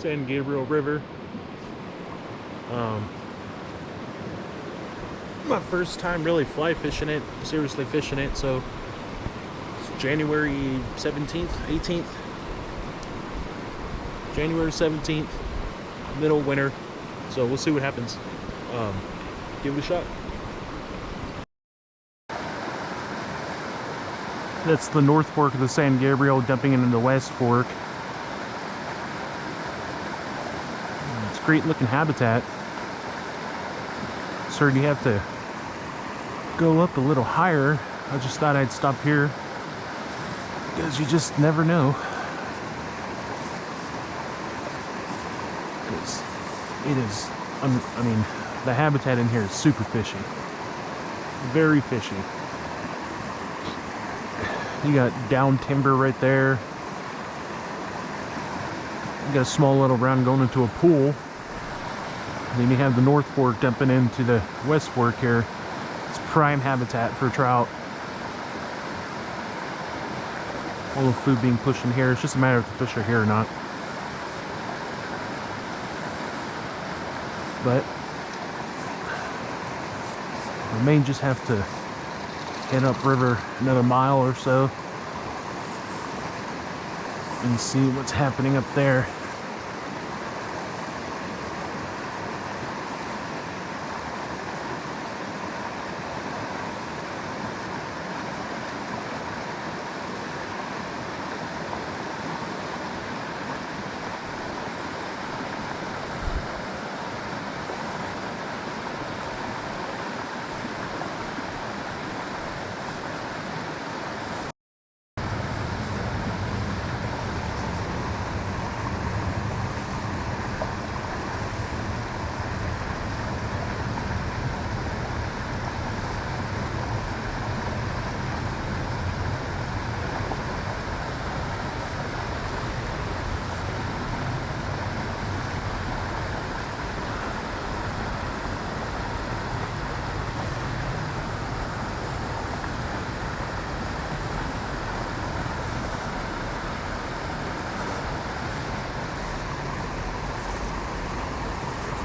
San Gabriel River. My first time really fly fishing it, seriously fishing it, so it's January 17th, 18th. January 17th, middle of winter, so we'll see what happens. Give it a shot. That's the North Fork of the San Gabriel dumping into the West Fork. It's great looking habitat. Sir, you have to go up a little higher. I just thought I'd stop here because you just never know. Because it is, I mean, the habitat in here is super fishy. Very fishy. You got down timber right there. You got a small little round going into a pool. And then you have the North Fork dumping into the West Fork here. It's prime habitat for trout. All the food being pushed in here. It's just a matter if the fish are here or not. But we may just have to head upriver another mile or so and see what's happening up there.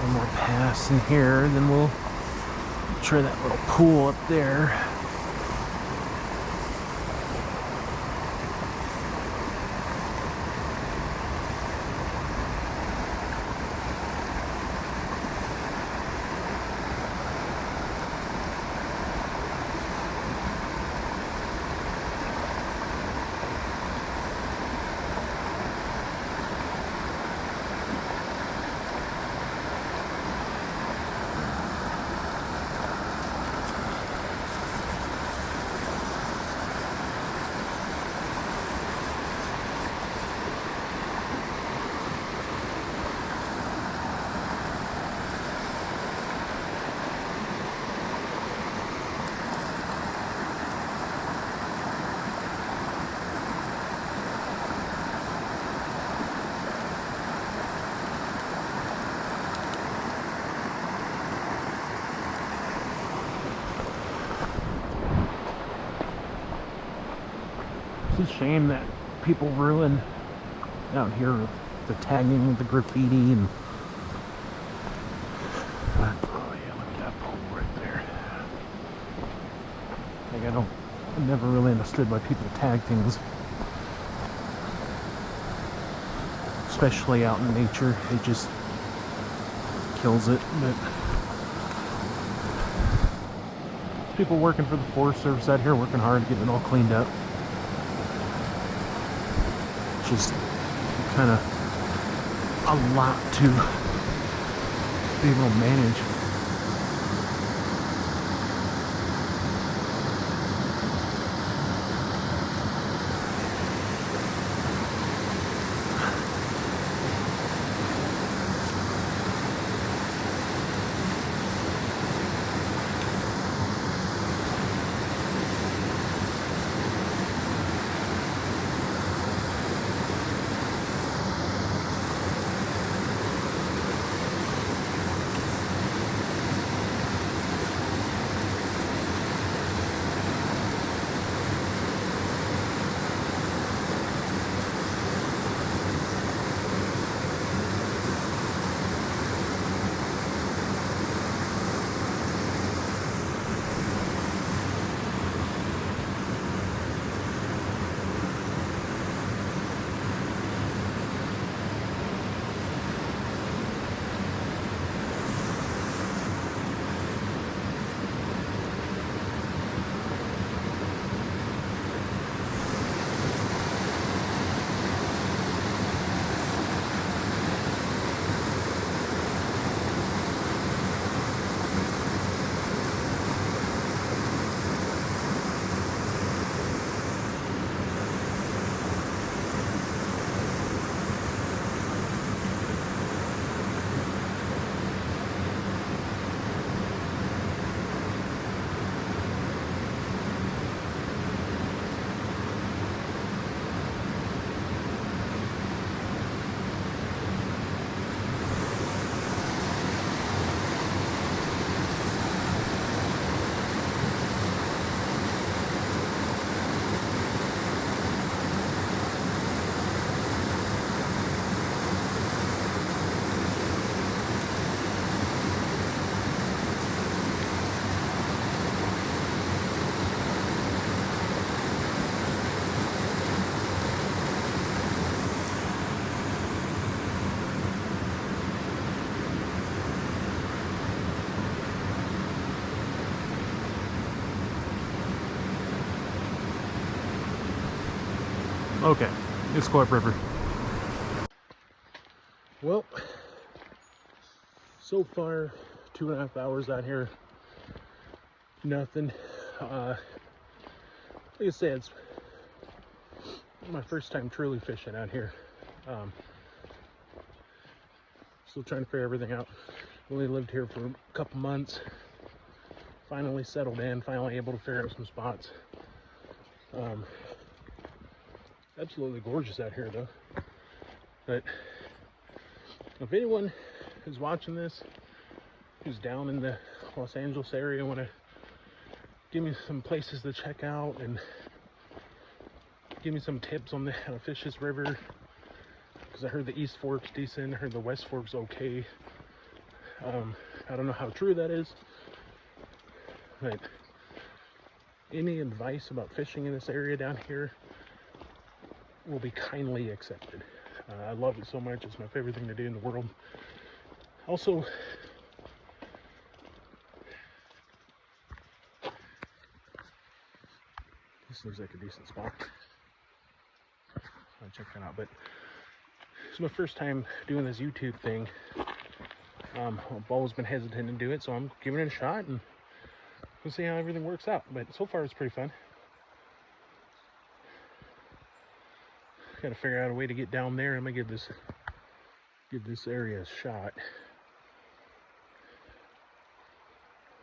One more pass in here, and then we'll try that little pool up there. It's a shame that people ruin out here with the tagging with the graffiti and oh yeah, look at that pool right there. Like I never really understood why people tag things, especially out in nature. It just kills it. But people working for the Forest Service out here working hard getting it all cleaned up. Just kind of a lot to be able to manage. Okay, it's Squat River. Well, so far 2.5 hours out here, nothing. Like I said, it's my first time truly fishing out here. Still trying to figure everything out. Only lived here for a couple months. Finally settled in, finally able to figure out some spots. Absolutely gorgeous out here though. But if anyone who's watching this, who's down in the Los Angeles area, want to give me some places to check out and give me some tips on how to fish this river, because I heard the East Fork's decent, I heard the West Fork's okay. I don't know how true that is, but any advice about fishing in this area down here will be kindly accepted. I love it so much. It's my favorite thing to do in the world. Also, this looks like a decent spot. I'll check that out. But it's my first time doing this YouTube thing. I've always been hesitant to do it, so I'm giving it a shot and we'll see how everything works out. But so far it's pretty fun. Got to figure out a way to get down there. I'm gonna give this area a shot.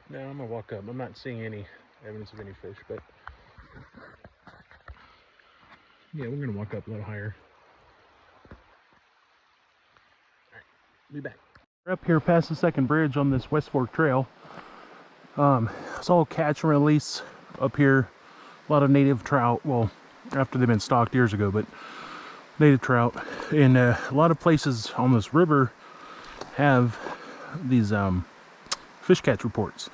Now I'm gonna walk up. I'm not seeing any evidence of any fish, but yeah, we're gonna walk up a little higher. All right, be back. We're up here past the second bridge on this West Fork Trail. It's all catch and release up here. A lot of native trout. Well, after they've been stocked years ago, but native trout. And a lot of places on this river have these fish catch reports.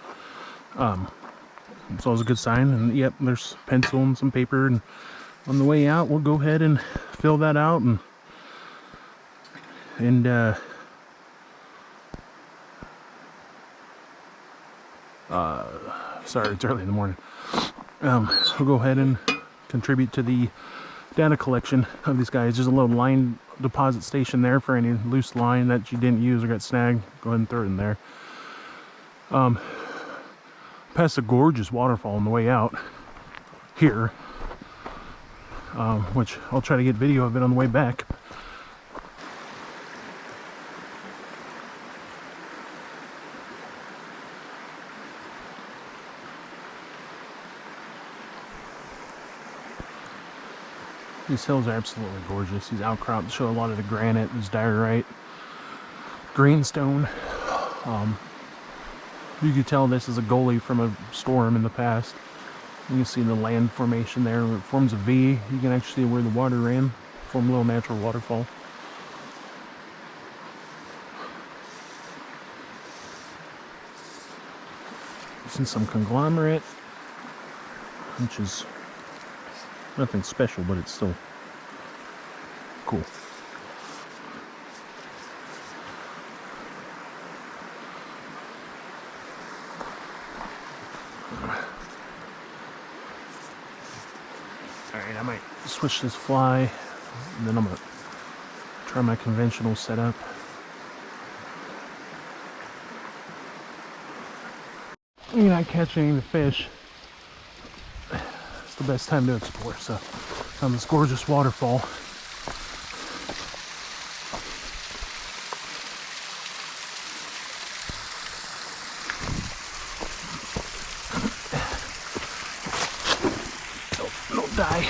It's always a good sign. And yep, there's pencil and some paper. And on the way out, we'll go ahead and fill that out and sorry, it's early in the morning. We'll go ahead and contribute to the data collection of these guys. There's a little line deposit station there for any loose line that you didn't use or got snagged. Go ahead and throw it in there. Past a gorgeous waterfall on the way out here, which I'll try to get video of it on the way back. These hills are absolutely gorgeous. These outcrops show a lot of the granite, this diorite, greenstone. You can tell this is a gully from a storm in the past. You can see the land formation there. It forms a V. You can actually see where the water ran, form a little natural waterfall. This is some conglomerate, which is nothing special, but it's still cool. Alright, I might switch this fly, and then I'm going to try my conventional setup. You're not catching any fish. It's the best time to explore. So, on this gorgeous waterfall. Don't die.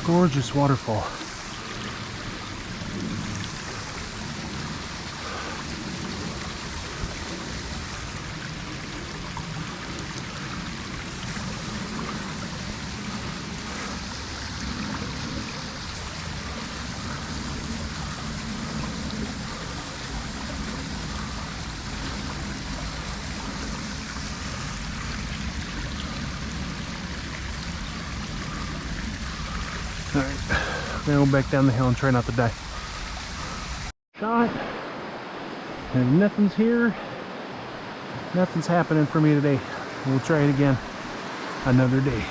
Gorgeous waterfall. Then we'll back down the hill and try not to die. Shot. And nothing's here. Nothing's happening for me today. We'll try it again another day.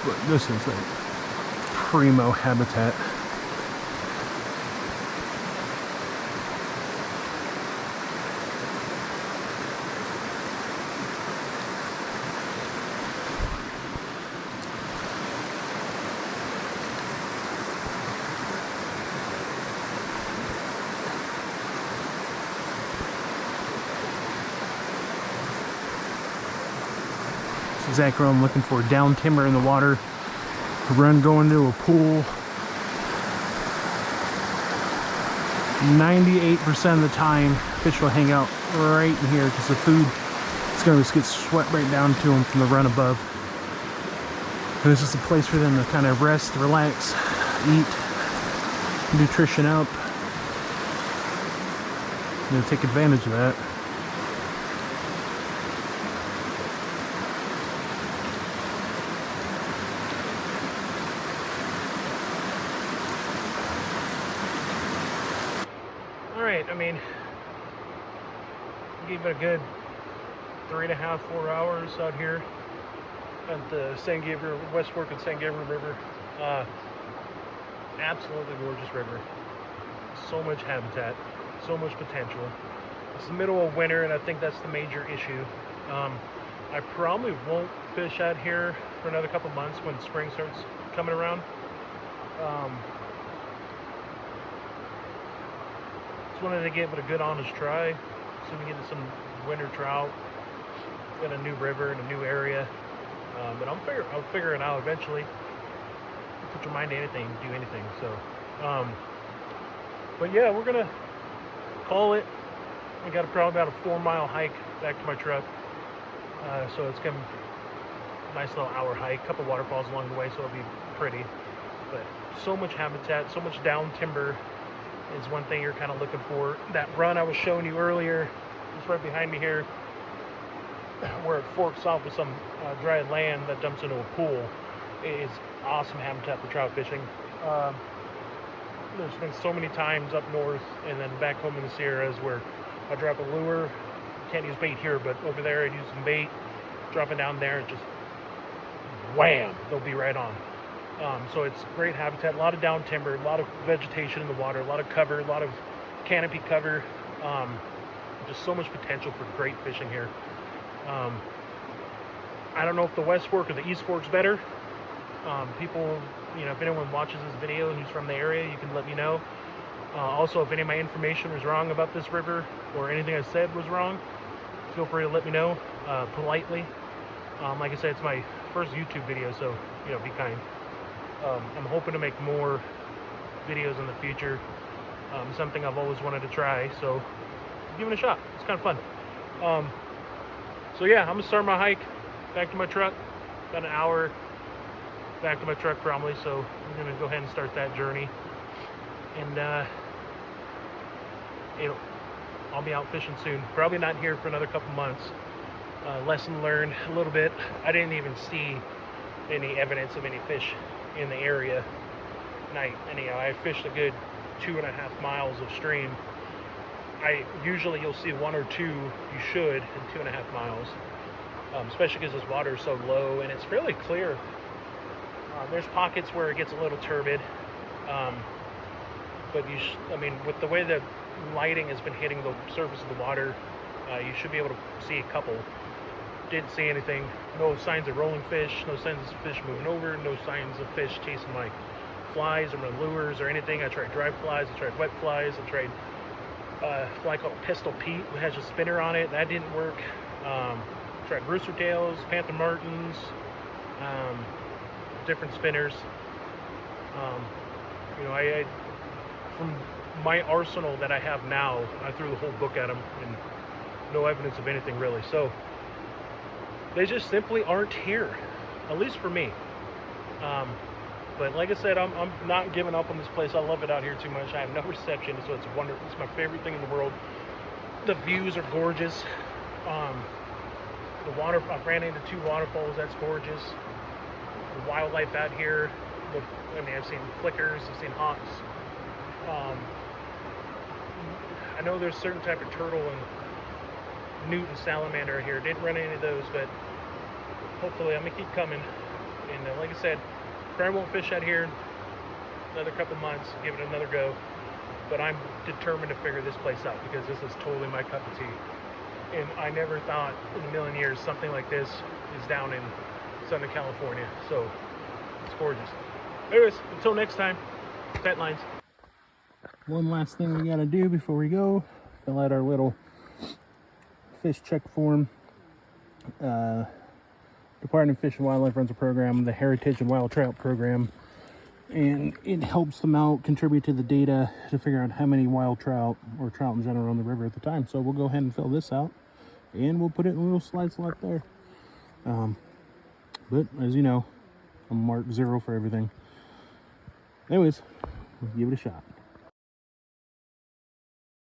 But this is like primo habitat. Exactly what I'm looking for. Down timber in the water, a run going to a pool. 98% of the time, fish will hang out right in here because the food is going to get swept right down to them from the run above. And this is a place for them to kind of rest, relax, eat, nutrition up. I'm going to take advantage of that. Alright, I mean, gave it a good 3.5, 4 hours out here at the San Gabriel, West Fork of San Gabriel River. Absolutely gorgeous river. So much habitat, so much potential. It's the middle of winter, and I think that's the major issue. I probably won't fish out here for another couple months when spring starts coming around. Just wanted to give it a good honest try, so we get some winter trout in a new river in a new area. But I'll figure it out eventually. Put your mind to anything, do anything. So, but yeah, we're gonna call it. We got probably about a 4-mile hike back to my truck. So it's gonna be a nice little hour hike. Couple waterfalls along the way, so it'll be pretty. But so much habitat, so much down timber is one thing you're kind of looking for. That run I was showing you earlier, it's right behind me here, where it forks off with some dry land that dumps into a pool. It is awesome habitat for trout fishing. There's been so many times up north and then back home in the Sierras where I drop a lure. Can't use bait here, but over there I'd use some bait. Dropping down there, just wham, they'll be right on. So it's great habitat, a lot of down timber, a lot of vegetation in the water, a lot of cover, a lot of canopy cover. Just so much potential for great fishing here. I don't know if the West Fork or the East Fork's better. People, you know, if anyone watches this video who's from the area, you can let me know. Also, if any of my information was wrong about this river or anything I said was wrong, feel free to let me know politely. Like I said, it's my first YouTube video, so, you know, be kind. I'm hoping to make more videos in the future. Something I've always wanted to try, so give it a shot. It's kind of fun. So yeah, I'm gonna start my hike back to my truck. About an hour back to my truck probably, so I'm gonna go ahead and start that journey. And I'll be out fishing soon. Probably not here for another couple months. Lesson learned a little bit. I didn't even see any evidence of any fish in the area. And I fished a good 2.5 miles of stream. Usually you'll see 1 or 2, you should, in 2.5 miles. Especially because this water is so low and it's fairly clear. There's pockets where it gets a little turbid. But I mean, with the way the lighting has been hitting the surface of the water, you should be able to see a couple. Didn't see anything. No signs of rolling fish, no signs of fish moving over, no signs of fish chasing my flies or my lures or anything. I tried dry flies, I tried wet flies, I tried a fly called Pistol Pete, which has a spinner on it. That didn't work. Tried rooster tails, panther martins, different spinners. You know, I from my arsenal that I have now, I threw the whole book at them and no evidence of anything really. So they just simply aren't here, at least for me. But like I said, I'm not giving up on this place. I love it out here too much. I have no reception, so it's wonderful. It's my favorite thing in the world. The views are gorgeous. The water, I ran into 2 waterfalls. That's gorgeous. The wildlife out here. I've seen flickers. I've seen hawks. I know there's a certain type of turtle and newt and salamander here. Didn't run into those, but hopefully I'm gonna keep coming. And like I said, probably won't fish out here another couple months. Give it another go. But I'm determined to figure this place out because this is totally my cup of tea. And I never thought in a million years something like this is down in Southern California. So it's gorgeous. Anyways, until next time, tight lines. One last thing we gotta do before we go, fill out our little fish check form. Department of Fish and Wildlife runs a program, the Heritage and Wild Trout program, and it helps them out, contribute to the data to figure out how many wild trout or trout in general on the river at the time. So we'll go ahead and fill this out and we'll put it in a little slide slot there. But as you know, I'm mark 0 for everything. Anyways, we'll give it a shot.